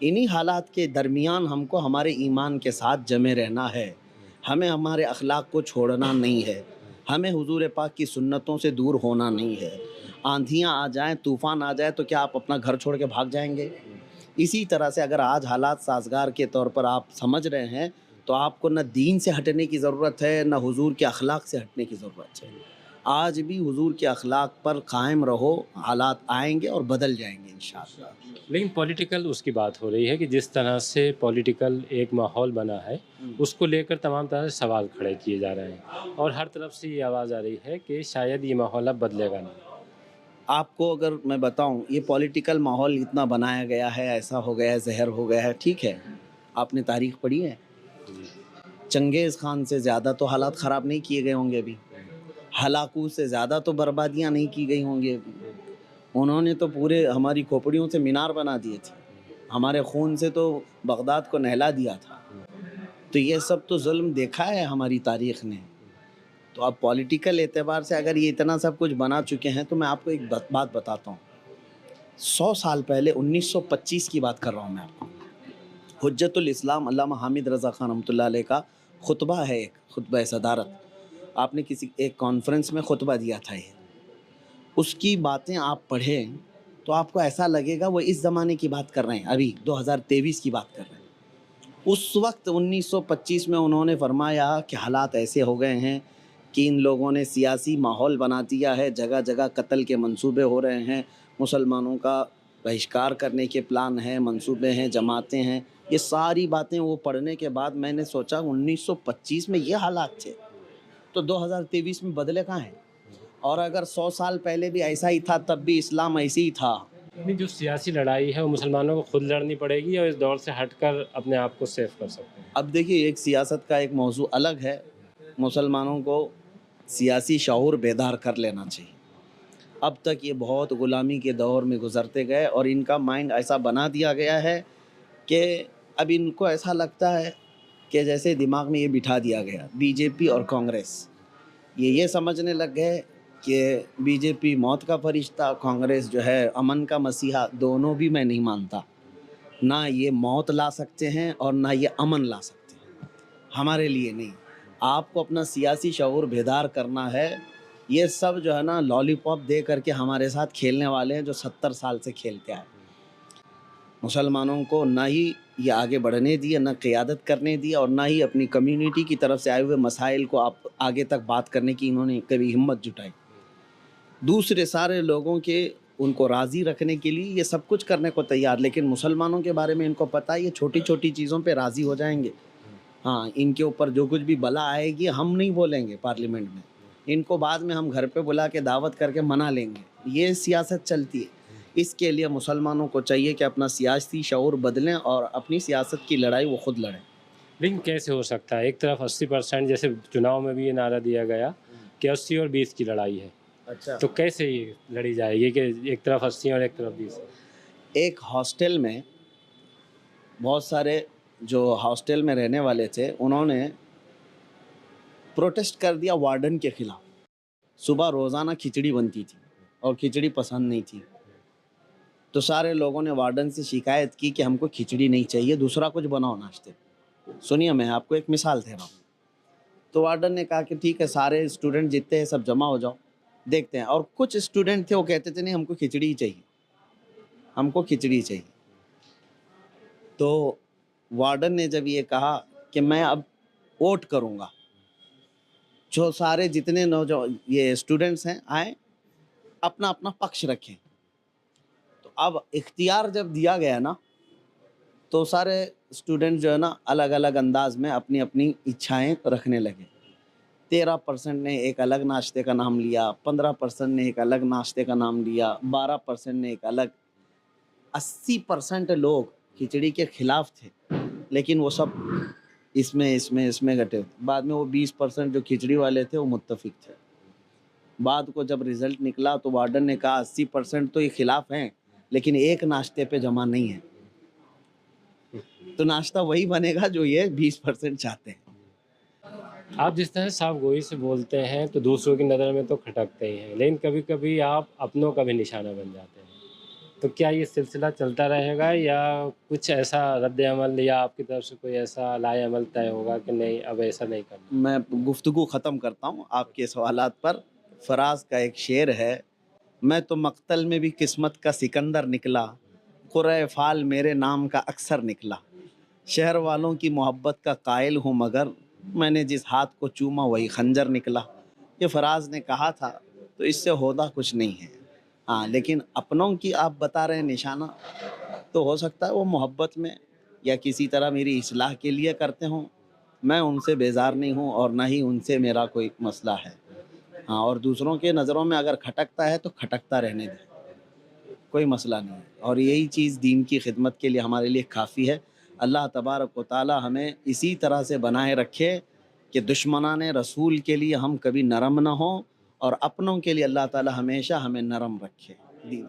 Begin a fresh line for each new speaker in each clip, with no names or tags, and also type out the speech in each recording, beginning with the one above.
انہی حالات کے درمیان ہم کو ہمارے ایمان کے ساتھ جمے رہنا ہے، ہمیں ہمارے اخلاق کو چھوڑنا نہیں ہے، ہمیں حضور پاک کی سنتوں سے دور ہونا نہیں ہے۔ آندھیاں آ جائیں، طوفان آ جائے تو کیا آپ اپنا گھر چھوڑ کے بھاگ جائیں گے؟ اسی طرح سے اگر آج حالات سازگار کے طور پر آپ سمجھ رہے ہیں تو آپ کو نہ دین سے ہٹنے کی ضرورت ہے، نہ حضور کے اخلاق سے ہٹنے کی ضرورت ہے۔ آج بھی حضور کے اخلاق پر قائم رہو، حالات آئیں گے اور بدل جائیں گے انشاءاللہ۔
لیکن پولیٹیکل اس کی بات ہو رہی ہے کہ جس طرح سے پولیٹیکل ایک ماحول بنا ہے اس کو لے کر تمام طرح سے سوال کھڑے کیے جا رہے ہیں، اور ہر طرف سے یہ آواز آ رہی ہے کہ شاید یہ ماحول اب بدلے گا نہیں۔
آپ کو اگر میں بتاؤں، یہ پولیٹیکل ماحول اتنا بنایا گیا ہے، ایسا ہو گیا ہے، زہر ہو گیا ہے، ٹھیک ہے، آپ نے تاریخ پڑھی ہے؟ چنگیز خان سے زیادہ تو حالات خراب نہیں کیے گئے ہوں گے ابھی، ہلاکو سے زیادہ تو بربادیاں نہیں کی گئی ہوں گی ابھی۔ انہوں نے تو پورے ہماری کھوپڑیوں سے مینار بنا دیے تھے، ہمارے خون سے تو بغداد کو نہلا دیا تھا۔ تو یہ سب تو ظلم دیکھا ہے ہماری تاریخ نے۔ تو اب پولیٹیکل اعتبار سے اگر یہ اتنا سب کچھ بنا چکے ہیں تو میں آپ کو ایک بات بتاتا ہوں۔ 100 سال پہلے 1925 کی بات کر رہا ہوں میں آپ کو، حجت الاسلام علامہ حامد رضا خان رحمۃ اللہ علیہ کا خطبہ ہے، ایک خطبہ صدارت، آپ نے کسی ایک کانفرنس میں خطبہ دیا تھا، یہ اس کی باتیں آپ پڑھیں تو آپ کو ایسا لگے گا وہ اس زمانے کی بات کر رہے ہیں، ابھی 2023 کی بات کر رہے ہیں۔ اس وقت 1925 میں انہوں نے فرمایا کہ حالات ایسے ہو گئے ہیں کہ ان لوگوں نے سیاسی ماحول بنا دیا ہے، جگہ جگہ قتل کے منصوبے ہو رہے ہیں، مسلمانوں کا بہشکار کرنے کے پلان ہیں، منصوبے ہیں، جماعتیں ہیں۔ یہ ساری باتیں وہ پڑھنے کے بعد میں نے سوچا 1925 میں یہ حالات تھے تو 2023 میں بدلے کہاں ہیں؟ اور اگر 100 سال پہلے بھی ایسا ہی تھا تب بھی اسلام ایسے ہی تھا۔
نہیں، جو سیاسی لڑائی ہے وہ مسلمانوں کو خود لڑنی پڑے گی اور اس دور سے ہٹ کر اپنے آپ کو سیف کر سکتے ہیں۔
اب دیکھیے، ایک سیاست کا ایک موضوع الگ ہے، مسلمانوں کو سیاسی شعور بیدار کر لینا چاہیے۔ اب تک یہ بہت غلامی کے دور میں گزرتے گئے اور ان کا مائنڈ ایسا بنا دیا گیا ہے کہ اب ان کو ایسا لگتا ہے کہ جیسے دماغ میں یہ بٹھا دیا گیا، بی جے پی اور کانگریس یہ سمجھنے لگ گئے کہ بی جے پی موت کا فرشتہ، کانگریس جو ہے امن کا مسیحا۔ دونوں بھی میں نہیں مانتا، نہ یہ موت لا سکتے ہیں اور نہ یہ امن لا سکتے ہیں، ہمارے لیے نہیں۔ آپ کو اپنا سیاسی شعور بیدار کرنا ہے۔ یہ سب جو ہے نا لالی پاپ دے کر کے ہمارے ساتھ کھیلنے والے ہیں جو 70 سال سے کھیلتے آئے۔ مسلمانوں کو نہ ہی یہ آگے بڑھنے دیا، نہ قیادت کرنے دیا، اور نہ ہی اپنی کمیونٹی کی طرف سے آئے ہوئے مسائل کو آپ آگے تک بات کرنے کی انہوں نے کبھی ہمت جٹائی۔ دوسرے سارے لوگوں کے ان کو راضی رکھنے کے لیے یہ سب کچھ کرنے کو تیار، لیکن مسلمانوں کے بارے میں ان کو پتہ ہے یہ چھوٹی چھوٹی چیزوں پہ راضی ہو جائیں گے۔ ہاں، ان کے اوپر جو کچھ بھی بلا آئے گی ہم نہیں بولیں گے پارلیمنٹ میں، ان کو بعد میں ہم گھر پہ بلا کے دعوت کر کے منا لیں گے۔ یہ سیاست چلتی ہے۔ اس کے لیے مسلمانوں کو چاہیے کہ اپنا سیاسی شعور بدلیں اور اپنی سیاست کی لڑائی وہ خود لڑیں۔
لیکن کیسے ہو سکتا ہے؟ ایک طرف 80%، جیسے چناؤ میں بھی یہ نعرہ دیا گیا کہ 80 اور 20 کی لڑائی ہے،
اچھا،
تو کیسے یہ لڑی جائے گی کہ ایک طرف 80 اور ایک طرف 20؟
ایک ہاسٹل میں بہت سارے جو ہاسٹل میں رہنے والے تھے انہوں نے پروٹیسٹ کر دیا وارڈن کے خلاف۔ صبح روزانہ کھچڑی بنتی تھی اور کھچڑی پسند نہیں تھی، تو سارے لوگوں نے وارڈن سے شکایت کی کہ ہم کو کھچڑی نہیں چاہیے، دوسرا کچھ بناؤ ناشتے۔ سنیے، میں آپ کو ایک مثال دے رہا ہوں۔ تو وارڈن نے کہا کہ ٹھیک ہے، سارے اسٹوڈنٹ جتنے ہیں سب جمع ہو جاؤ، دیکھتے ہیں۔ اور کچھ اسٹوڈنٹ تھے وہ کہتے تھے نہیں، ہم کو کھچڑی ہی چاہیے، ہم کو کھچڑی چاہیے۔ تو وارڈن نے جب یہ کہا کہ میں اب ووٹ کروں گا، جو سارے جتنے نوجوان یہ اسٹوڈنٹس ہیں آئیں، اپنا اپنا پکش رکھیں۔ تو اب اختیار جب دیا گیا نا تو سارے اسٹوڈنٹ جو ہے نا الگ الگ انداز میں اپنی اپنی اچھائیں رکھنے لگے۔ 13% نے ایک الگ ناشتے کا نام لیا، 15% نے ایک الگ ناشتے کا نام لیا، 12% نے ایک الگ۔ 80% لوگ کھچڑی کے خلاف تھے، لیکن وہ سب اس میں گٹے ہوتے۔ بعد میں وہ 20% جو کھچڑی والے تھے وہ متفق تھے۔ بعد کو جب رزلٹ نکلا تو وارڈن نے کہا 80% تو یہ خلاف ہیں لیکن ایک ناشتے پہ جمع نہیں ہے، تو ناشتہ وہی بنے گا جو یہ 20% چاہتے ہیں۔
آپ جس طرح صاف گوئی سے بولتے ہیں تو دوسروں کی نظر میں تو کھٹکتے ہی ہیں، لیکن کبھی کبھی آپ اپنوں کا بھی نشانہ بن جاتے ہیں۔ تو کیا یہ سلسلہ چلتا رہے گا یا کچھ ایسا رد عمل یا آپ کی طرف سے کوئی ایسا لائے عمل طے ہوگا کہ نہیں اب ایسا نہیں کرنا؟
میں گفتگو ختم کرتا ہوں آپ کے سوالات پر. فراز کا ایک شعر ہے: میں تو مقتل میں بھی قسمت کا سکندر نکلا، قرۂ فال میرے نام کا اکثر نکلا، شہر والوں کی محبت کا قائل ہوں مگر میں نے جس ہاتھ کو چوما وہی خنجر نکلا. یہ فراز نے کہا تھا، تو اس سے ہودا کچھ نہیں ہے. ہاں لیکن اپنوں کی آپ بتا رہے ہیں نشانہ، تو ہو سکتا ہے وہ محبت میں یا کسی طرح میری اصلاح کے لیے کرتے ہوں. میں ان سے بیزار نہیں ہوں اور نہ ہی ان سے میرا کوئی مسئلہ ہے. ہاں، اور دوسروں کے نظروں میں اگر کھٹکتا ہے تو کھٹکتا رہنے دیں، کوئی مسئلہ نہیں ہے. اور یہی چیز دین کی خدمت کے لیے ہمارے لیے کافی ہے. اللہ تبارک و تعالی ہمیں اسی طرح سے بنائے رکھے کہ دشمنان رسول کے لیے ہم کبھی نرم نہ ہوں، اور اپنوں کے لیے اللہ تعالی ہمیشہ ہمیں نرم رکھے. دین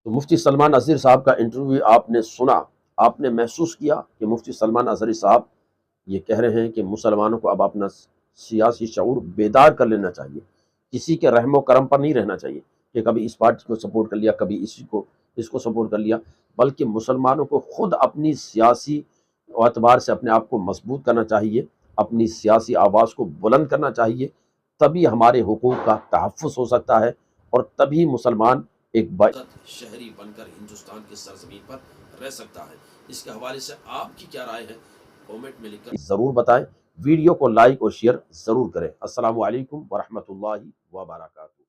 تو مفتی سلمان اظہری صاحب کا انٹرویو آپ نے سنا، آپ نے محسوس کیا کہ مفتی سلمان اظہری صاحب یہ کہہ رہے ہیں کہ مسلمانوں کو اب اپنا سیاسی شعور بیدار کر لینا چاہیے، کسی کے رحم و کرم پر نہیں رہنا چاہیے کہ کبھی اس پارٹی کو سپورٹ کر لیا، کبھی اس کو سپورٹ کر لیا، بلکہ مسلمانوں کو خود اپنی سیاسی اعتبار سے اپنے آپ کو مضبوط کرنا چاہیے، اپنی سیاسی آواز کو بلند کرنا چاہیے. تبھی ہمارے حقوق کا تحفظ ہو سکتا ہے، اور تبھی مسلمان ایک شہری بن کر ہندوستان کی سرزمین پر رہ سکتا ہے. اس کے حوالے سے آپ کی کیا رائے ہے؟ کومنٹ میں لکھ کر ضرور بتائیں. ویڈیو کو لائک اور شیئر ضرور کریں. السلام علیکم ورحمۃ اللہ وبرکاتہ.